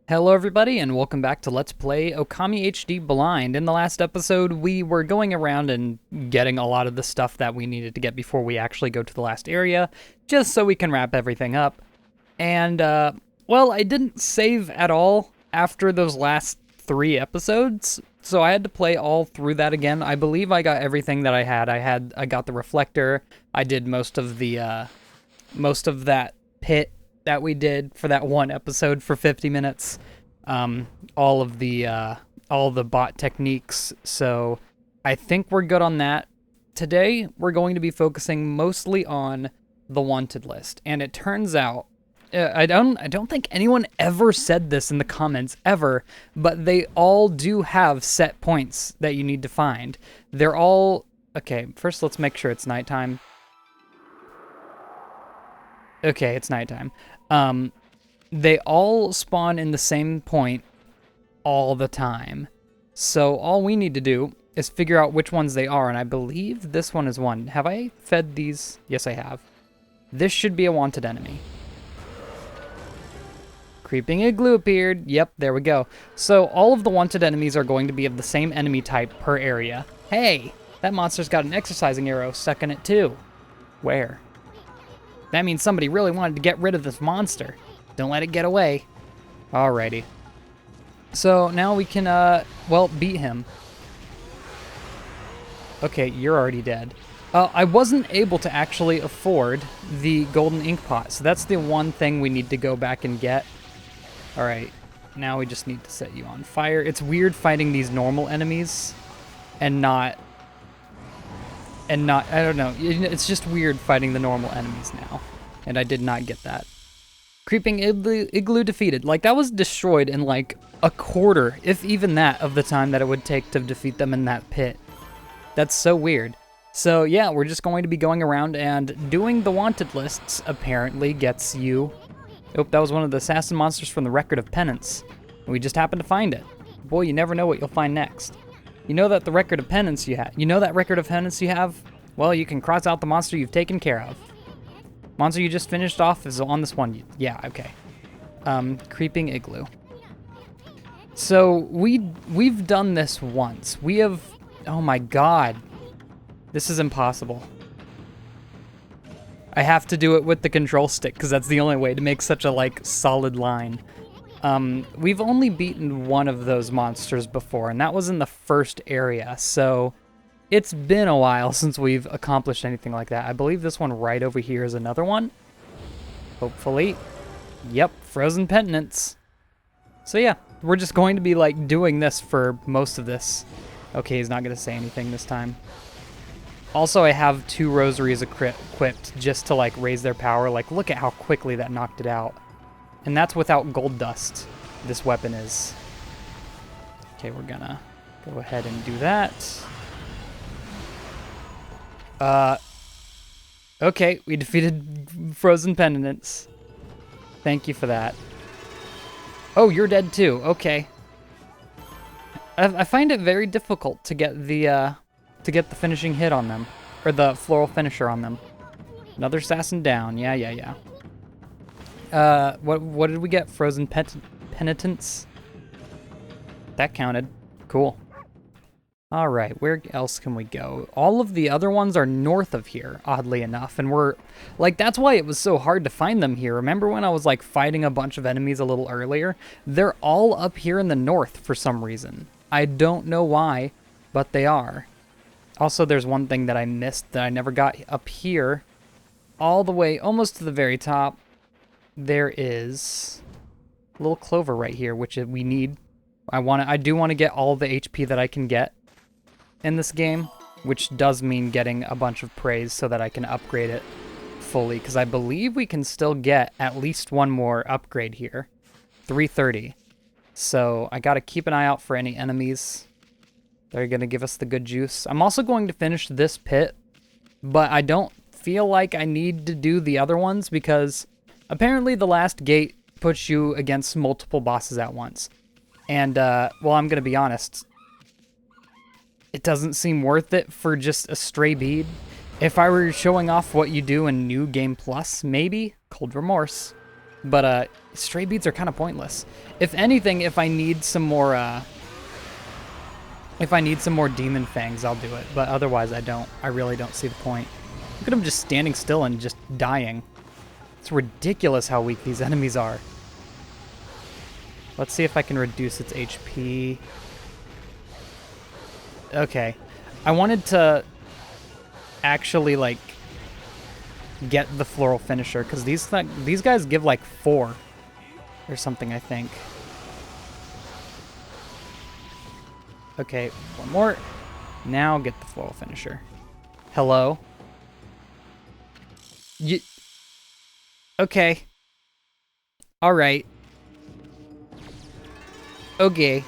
Hello everybody and welcome back to Let's Play Okami HD Blind. In the last episode, we were going around and getting a lot of the stuff that we needed to get before we actually go to the last area, just so we can wrap everything up. And, well, I didn't save at all after those last 3 episodes, so I had to play all through that again. I believe I got everything that I had. I got the reflector. I did most of that pit that we did for that one episode for 50 minutes. All the bot techniques. So I think we're good on that. Today we're going to be focusing mostly on the wanted list, and it turns out I don't think anyone ever said this in the comments ever, but they all do have set points that you need to find. They're all okay. First, let's make sure it's nighttime. Okay, it's nighttime. They all spawn in the same point all the time. So all we need to do is figure out which ones they are, and I believe this one is one. Have I fed these? Yes, I have. This should be a wanted enemy. Creeping igloo appeared. Yep, there we go. So all of the wanted enemies are going to be of the same enemy type per area. Hey, that monster's got an exercising arrow stuck in it too. Where? That means somebody really wanted to get rid of this monster. Don't let it get away. Alrighty. So now we can, well, beat him. Okay, you're already dead. I wasn't able to actually afford the golden ink pot, so that's the one thing we need to go back and get. Alright, now we just need to set you on fire. It's weird fighting these normal enemies and not, I don't know, it's just weird fighting the normal enemies now, and I did not get that. Creeping igloo defeated. Like, that was destroyed in like a quarter, if even that, of the time that it would take to defeat them in that pit. That's so weird. So yeah, we're just going to be going around and doing the wanted lists. Apparently gets you... Oh, that was one of the assassin monsters from the Record of Penance. We just happened to find it. Boy, you never know what you'll find next. You know that record of penance you have? Well, you can cross out the monster you've taken care of. Monster you just finished off is on this one. Yeah, okay. Creeping igloo. So we've done this once. We have, oh my god. This is impossible. I have to do it with the control stick because that's the only way to make such a like solid line. We've only beaten one of those monsters before, and that was in the first area, so it's been a while since we've accomplished anything like that. I believe this one right over here is another one. Hopefully. Yep, frozen penitents. So yeah, we're just going to be like doing this for most of this. Okay, he's not going to say anything this time. Also, I have 2 rosaries equipped just to like raise their power. Like, look at how quickly that knocked it out. And that's without gold dust, this weapon is. Okay, we're gonna go ahead and do that. Okay, we defeated frozen penitents. Thank you for that. Oh, you're dead too, okay. I find it very difficult to get the finishing hit on them, or the floral finisher on them. Another assassin down, yeah. What did we get? Frozen penitents? That counted. Cool. Alright, where else can we go? All of the other ones are north of here, oddly enough, and we're... Like, that's why it was so hard to find them here. Remember when I was, like, fighting a bunch of enemies a little earlier? They're all up here in the north for some reason. I don't know why, but they are. Also, there's one thing that I missed that I never got up here. All the way, almost to the very top. There is a little clover right here, which we need. I do want to get all the HP that I can get in this game, which does mean getting a bunch of praise so that I can upgrade it fully, because I believe we can still get at least one more upgrade here. 330. So I got to keep an eye out for any enemies that are going to give us the good juice. I'm also going to finish this pit, but I don't feel like I need to do the other ones because apparently the last gate puts you against multiple bosses at once. And, well, I'm going to be honest. It doesn't seem worth it for just a stray bead. If I were showing off what you do in New Game Plus, maybe. Cold Remorse. But stray beads are kind of pointless. If anything, if I need some more demon fangs, I'll do it. But otherwise, I don't. I really don't see the point. Look at him just standing still and just dying. It's ridiculous how weak these enemies are. Let's see if I can reduce its HP. Okay. I wanted to actually, like, get the floral finisher, because these guys give, like, 4 or something, I think. Okay, one more. Now get the floral finisher. Hello? Okay. Alright. Okay.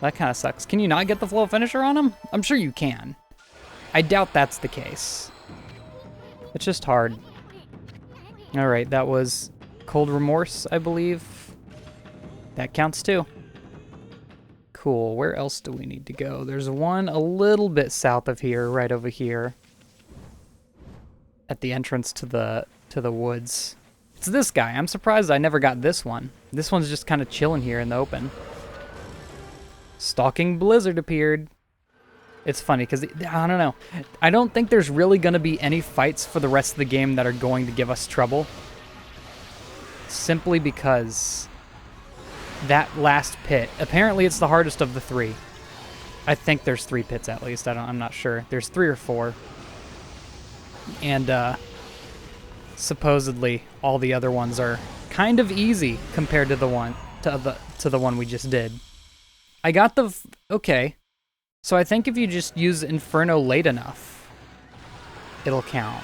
That kind of sucks. Can you not get the floral finisher on him? I'm sure you can. I doubt that's the case. It's just hard. Alright, that was Cold Remorse, I believe. That counts too. Cool. Where else do we need to go? There's one a little bit south of here, right over here. At the entrance to the woods. It's this guy. I'm surprised I never got this one. This one's just kind of chilling here in the open. Stalking Blizzard appeared. It's funny because, I don't know. I don't think there's really going to be any fights for the rest of the game that are going to give us trouble. Simply because that last pit, apparently it's the hardest of the 3. I think there's 3 pits at least. I'm not sure. There's 3 or 4. And supposedly all the other ones are kind of easy compared to the one we just did. I got the okay. So I think if you just use Inferno late enough, it'll count.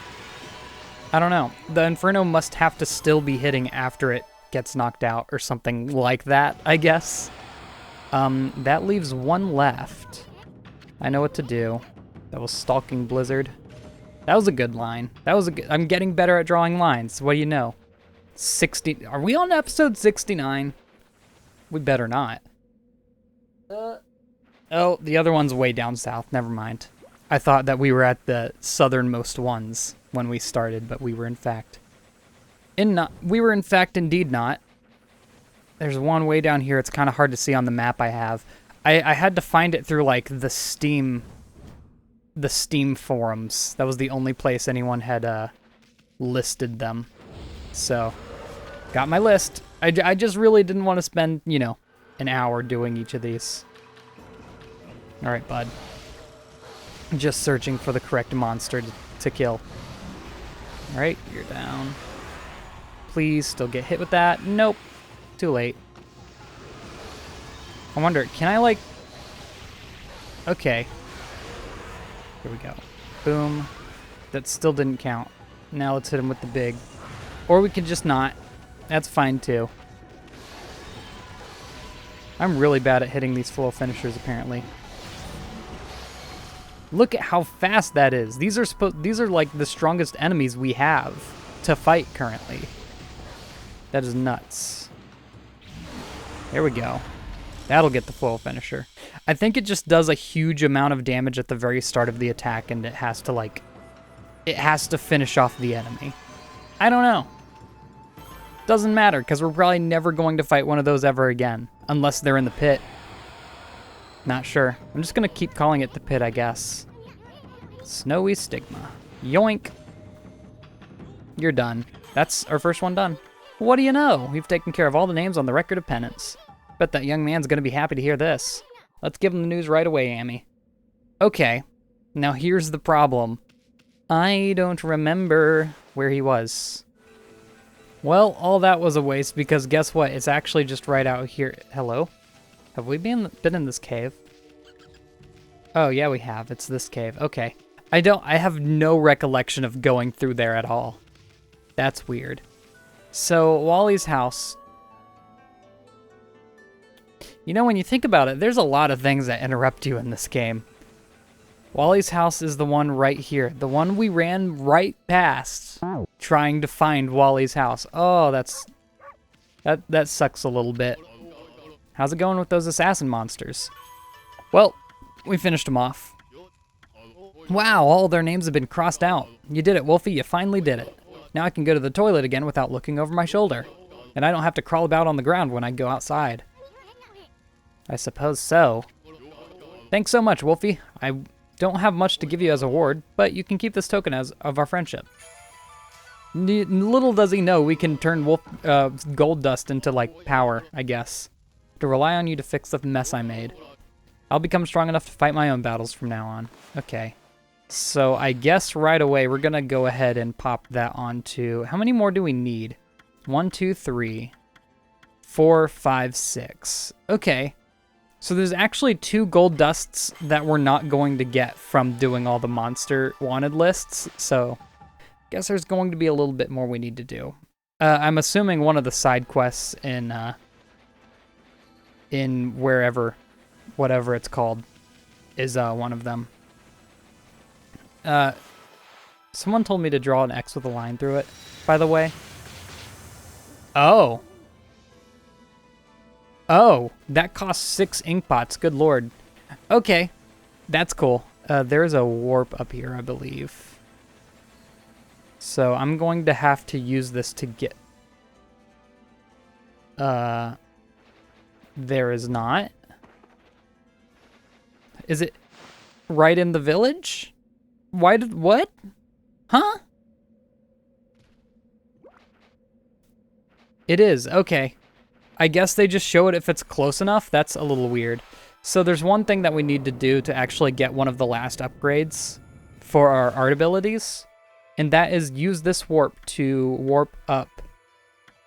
I don't know. The Inferno must have to still be hitting after it gets knocked out or something like that, I guess. That leaves one left. I know what to do. That was Stalking Blizzard. That was a good line. I'm getting better at drawing lines. What do you know? 60. Are we on episode 69? We better not. Oh, the other one's way down south. Never mind. I thought that we were at the southernmost ones when we started, but we were in fact indeed not. There's one way down here. It's kind of hard to see on the map I have. I had to find it through like the Steam forums. That was the only place anyone had listed them. So, got my list. I just really didn't want to spend, you know, an hour doing each of these. Alright, bud. Just searching for the correct monster to kill. Alright, you're down. Please still get hit with that. Nope. Too late. I wonder, can I like... Okay. Here we go. Boom. That still didn't count. Now let's hit him with the big. Or we can just not. That's fine too. I'm really bad at hitting these flow finishers apparently. Look at how fast that is. These are like the strongest enemies we have to fight currently. That is nuts. There we go. That'll get the flow finisher. I think it just does a huge amount of damage at the very start of the attack, and it has to finish off the enemy. I don't know. Doesn't matter, because we're probably never going to fight one of those ever again, unless they're in the pit. Not sure. I'm just going to keep calling it the pit, I guess. Snowy Stigma. Yoink. You're done. That's our first one done. What do you know? We've taken care of all the names on the record of penance. Bet that young man's going to be happy to hear this. Let's give him the news right away, Amy. Okay. Now here's the problem. I don't remember where he was. Well, all that was a waste because guess what? It's actually just right out here. Hello? Have we been in this cave? Oh, yeah, we have. It's this cave. Okay. I have no recollection of going through there at all. That's weird. So, Wally's house. You know, when you think about it, there's a lot of things that interrupt you in this game. Wally's house is the one right here. The one we ran right past trying to find Wally's house. Oh, that sucks a little bit. How's it going with those assassin monsters? Well, we finished them off. Wow, all their names have been crossed out. You did it, Wolfie. You finally did it. Now I can go to the toilet again without looking over my shoulder. And I don't have to crawl about on the ground when I go outside. I suppose so. Thanks so much, Wolfie. I don't have much to give you as a reward, but you can keep this token as of our friendship. Little does he know we can turn gold dust into, like, power, I guess. To rely on you to fix the mess I made. I'll become strong enough to fight my own battles from now on. Okay. So I guess right away we're going to go ahead and pop that onto... How many more do we need? 1, 2, 3, 4, 5, 6. Okay. So there's actually 2 gold dusts that we're not going to get from doing all the monster wanted lists. So I guess there's going to be a little bit more we need to do. I'm assuming one of the side quests in wherever, whatever it's called, is one of them. Someone told me to draw an X with a line through it, by the way. Oh. Oh, that costs 6 ink pots. Good lord. Okay, that's cool. There's a warp up here, I believe. So I'm going to have to use this to get... There is not. Is it right in the village? Why did... What? Huh? It is. Okay. I guess they just show it if it's close enough. That's a little weird. So there's one thing that we need to do to actually get one of the last upgrades for our art abilities. And that is use this warp to warp up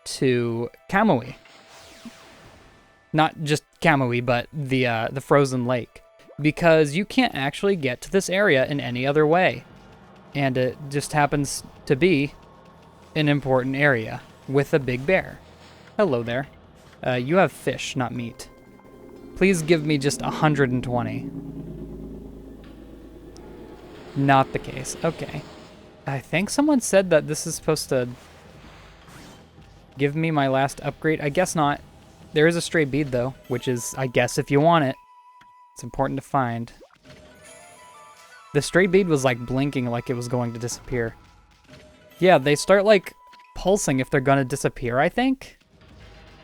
to Kamui. Not just Kamui, but the frozen lake. Because you can't actually get to this area in any other way. And it just happens to be an important area with a big bear. Hello there. You have fish, not meat. Please give me just 120. Not the case. Okay. I think someone said that this is supposed to give me my last upgrade. I guess not. There is a stray bead, though, which is, I guess, if you want it. It's important to find. The stray bead was, like, blinking like it was going to disappear. Yeah, they start, like, pulsing if they're going to disappear, I think.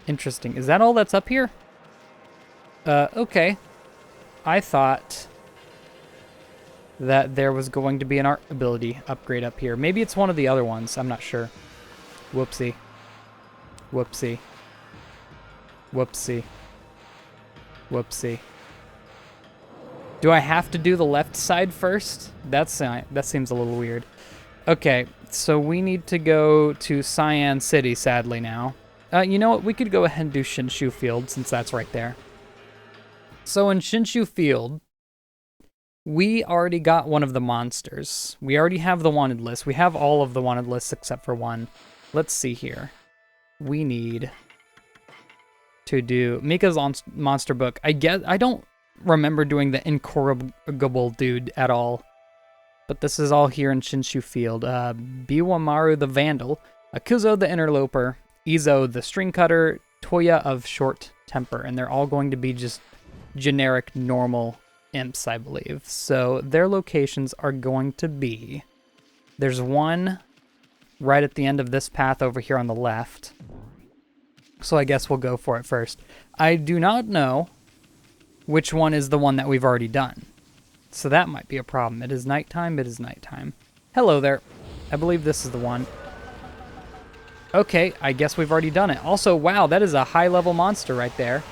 Interesting. Is that all that's up here? Okay. I thought that there was going to be an art ability upgrade up here. Maybe it's one of the other ones. I'm not sure. Whoopsie. Whoopsie. Whoopsie. Whoopsie. Do I have to do the left side first? That seems a little weird. Okay, so we need to go to Cyan City, sadly, now. You know what? We could go ahead and do Shinshu Field, since that's right there. So in Shinshu Field, we already got one of the monsters. We already have the wanted list. We have all of the wanted lists except for one. Let's see here. We need to do Mika's monster book. I don't remember doing the incorrigible dude at all. But this is all here in Shinshu Field. Biwamaru the Vandal, Akuzo the Interloper, Izo the String Cutter, Toya of Short Temper. And they're all going to be just generic normal imps, I believe. So their locations are going to be... There's one right at the end of this path over here on the left. So I guess we'll go for it first. I do not know which one is the one that we've already done. So that might be a problem. It is nighttime. It is nighttime. Hello there. I believe this is the one. Okay, I guess we've already done it. Also, wow, that is a high-level monster right there.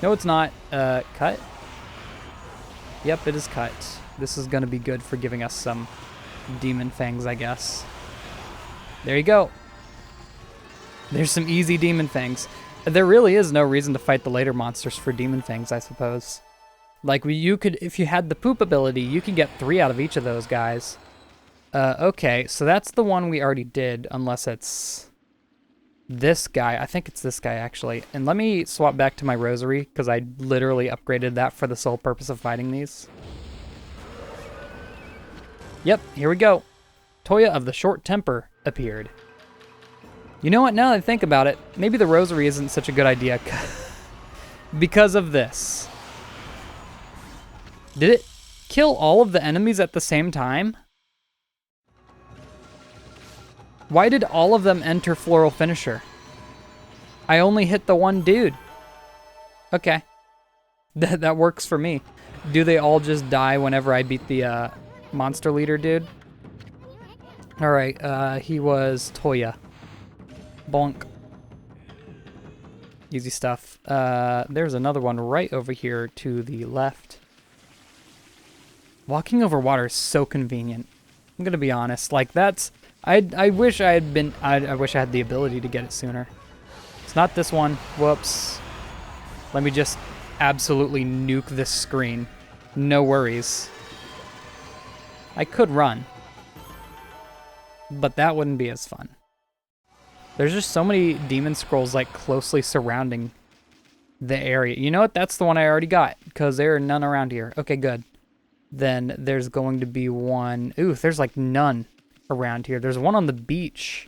No, it's not. Cut? Yep, it is cut. This is going to be good for giving us some demon fangs, I guess. There you go. There's some easy demon fangs. There really is no reason to fight the later monsters for demon fangs, I suppose. Like, you could, if you had the poop ability, you could get 3 out of each of those guys. Okay, so that's the one we already did, unless it's this guy. I think it's this guy, actually. And let me swap back to my rosary, because I literally upgraded that for the sole purpose of fighting these. Yep, here we go. Toya of the Short Temper appeared. You know what, now that I think about it, maybe the rosary isn't such a good idea because of this. Did it kill all of the enemies at the same time? Why did all of them enter Floral Finisher? I only hit the one dude. Okay. That works for me. Do they all just die whenever I beat the monster leader dude? Alright, he was Toya. Bonk. Easy stuff. There's another one right over here to the left. Walking over water is so convenient. I'm gonna be honest. Like, that's... I wish I had been... I wish I had the ability to get it sooner. It's not this one. Whoops. Let me just absolutely nuke this screen. No worries. I could run. But that wouldn't be as fun. There's just so many demon scrolls, like, closely surrounding the area. You know what? That's the one I already got, because there are none around here. Okay, good. Then there's going to be one... Ooh, there's, like, none around here. There's one on the beach.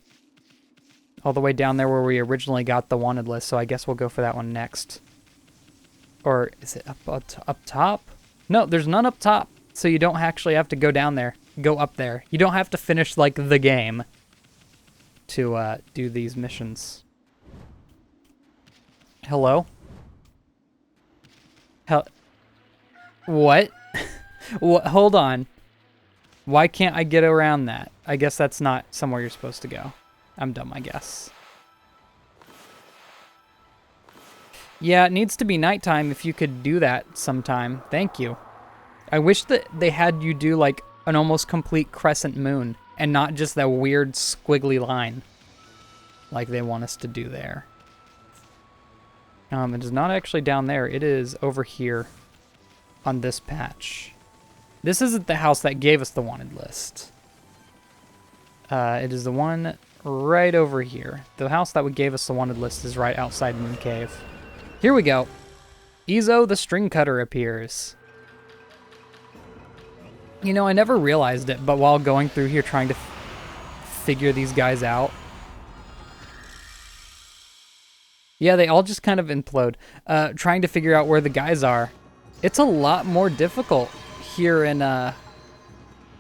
All the way down there where we originally got the wanted list, so I guess we'll go for that one next. Or is it up top? No, there's none up top, so you don't actually have to go down there. Go up there. You don't have to finish, like, the game to do these missions. Hello? What? What? Hold on. Why can't I get around that? I guess that's not somewhere you're supposed to go. I'm dumb, I guess. Yeah, it needs to be nighttime if you could do that sometime. Thank you. I wish that they had you do, like, an almost complete crescent moon and not just that weird squiggly line like they want us to do there. It is not actually down there. It is over here on this patch. This isn't the house that gave us the wanted list. It is the one right over here. The house that gave us the wanted list is right outside Moon Cave. Here we go. Izo the string cutter appears. You know, I never realized it, but while going through here trying to figure these guys out. Yeah, they all just kind of implode. Trying to figure out where the guys are. It's a lot more difficult here in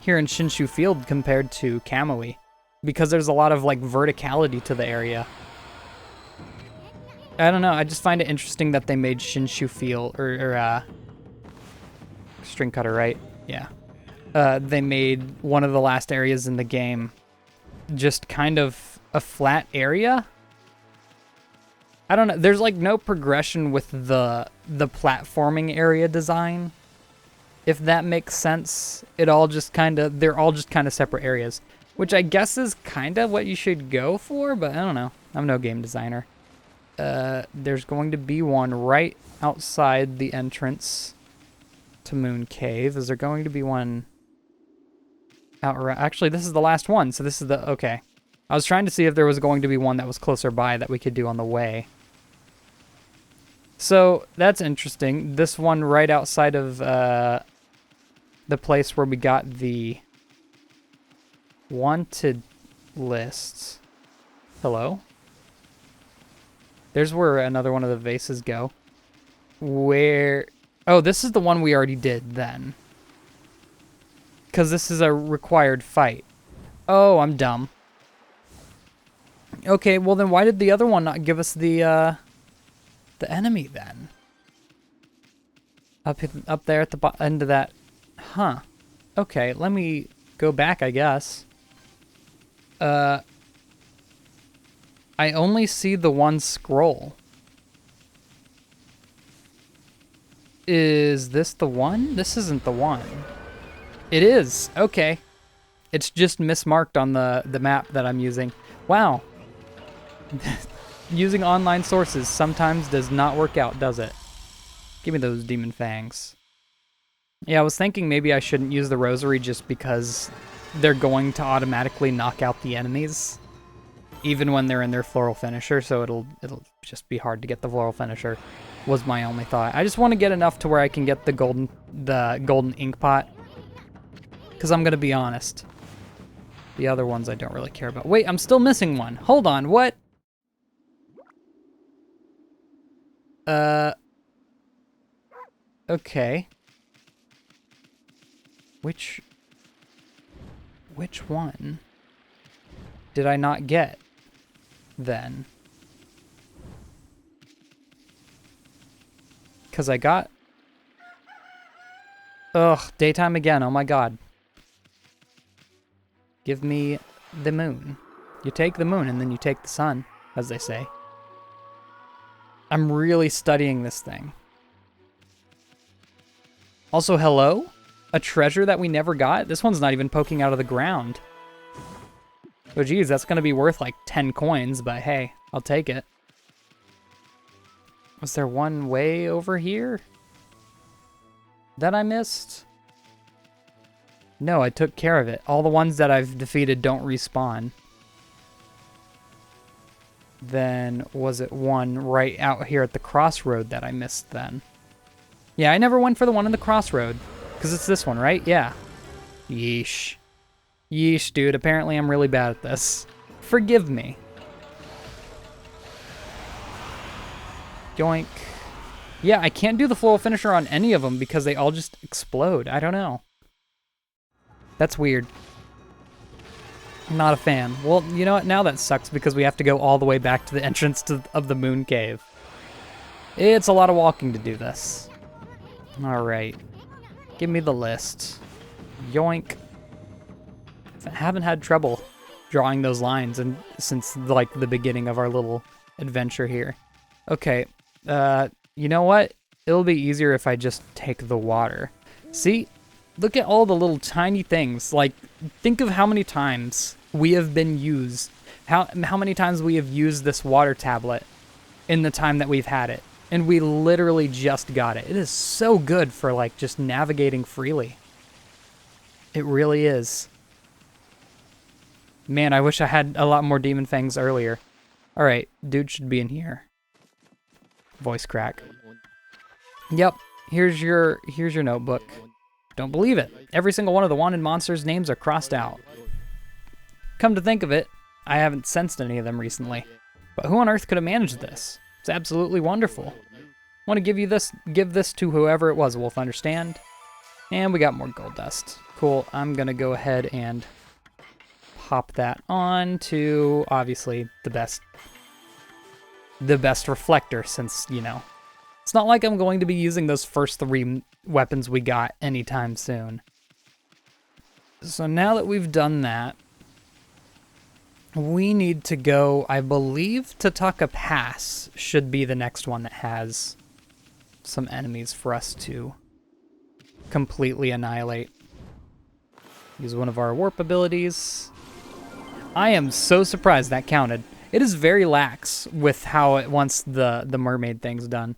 Shinshu Field compared to Kamui, because there's a lot of, like, verticality to the area. I don't know, I just find it interesting that they made Shinshu Field, or string cutter, right? Yeah. They made one of the last areas in the game just kind of a flat area. I don't know, there's, like, no progression with the platforming area design, if that makes sense. They're all just kind of separate areas, which I guess is kind of what you should go for, but I don't know. I'm no game designer. There's going to be one right outside the entrance to Moon Cave. Is there going to be one out around? Actually, this is the last one, so this is the... Okay. I was trying to see if there was going to be one that was closer by that we could do on the way. So, that's interesting. This one right outside of the place where we got the wanted lists. Hello? There's where another one of the vases go. Where... Oh, this is the one we already did then. Because this is a required fight. Oh, I'm dumb. Okay, well then why did the other one not give us the enemy then? Up there at the end of that. Huh. Okay, let me go back, I guess. I only see the one scroll. Is this the one? This isn't the one. It is. Okay. It's just mismarked on the map that I'm using. Wow. Using online sources sometimes does not work out, does it? Give me those demon fangs. Yeah, I was thinking maybe I shouldn't use the rosary just because they're going to automatically knock out the enemies, even when they're in their floral finisher, so it'll just be hard to get the floral finisher, was my only thought. I just want to get enough to where I can get the golden ink pot, because I'm going to be honest. The other ones I don't really care about. Wait, I'm still missing one. Hold on, what? Okay. Which one did I not get then? Because I got... Ugh, daytime again. Oh my god. Give me the moon. You take the moon and then you take the sun, as they say. I'm really studying this thing. Also, hello? A treasure that we never got? This one's not even poking out of the ground. Oh geez, that's gonna be worth like 10 coins, but hey, I'll take it. Was there one way over here that I missed? No, I took care of it. All the ones that I've defeated don't respawn. Then was it one right out here at the crossroad that I missed then? Yeah, I never went for the one in the crossroad. Because it's this one, right? Yeah. Yeesh. Yeesh, dude. Apparently I'm really bad at this. Forgive me. Yoink. Yeah, I can't do the flow finisher on any of them because they all just explode. I don't know. That's weird. I'm not a fan. Well, you know what? Now that sucks because we have to go all the way back to the entrance of the moon cave. It's a lot of walking to do this. All right. Give me the list. Yoink. I haven't had trouble drawing those lines since like the beginning of our little adventure here. Okay. You know what? It'll be easier if I just take the water. See? Look at all the little tiny things. Like, think of how many times we have been used. How many times we have used this water tablet in the time that we've had it. And we literally just got it. It is so good for, like, just navigating freely. It really is. Man, I wish I had a lot more demon fangs earlier. All right, dude should be in here. Voice crack. Yep, here's your notebook. Don't believe it. Every single one of the wanted monsters' names are crossed out. Come to think of it, I haven't sensed any of them recently. But who on earth could have managed this? It's absolutely wonderful. Want to give this to whoever it was, Wolf, understand? And we got more gold dust. Cool, I'm gonna go ahead and pop that on to, obviously, the best reflector since, you know, it's not like I'm going to be using those first 3 weapons we got anytime soon. So now that we've done that, we need to go, I believe, Tataka Pass should be the next one that has some enemies for us to completely annihilate. Use one of our warp abilities. I am so surprised that counted. It is very lax with how it wants the mermaid thing's done.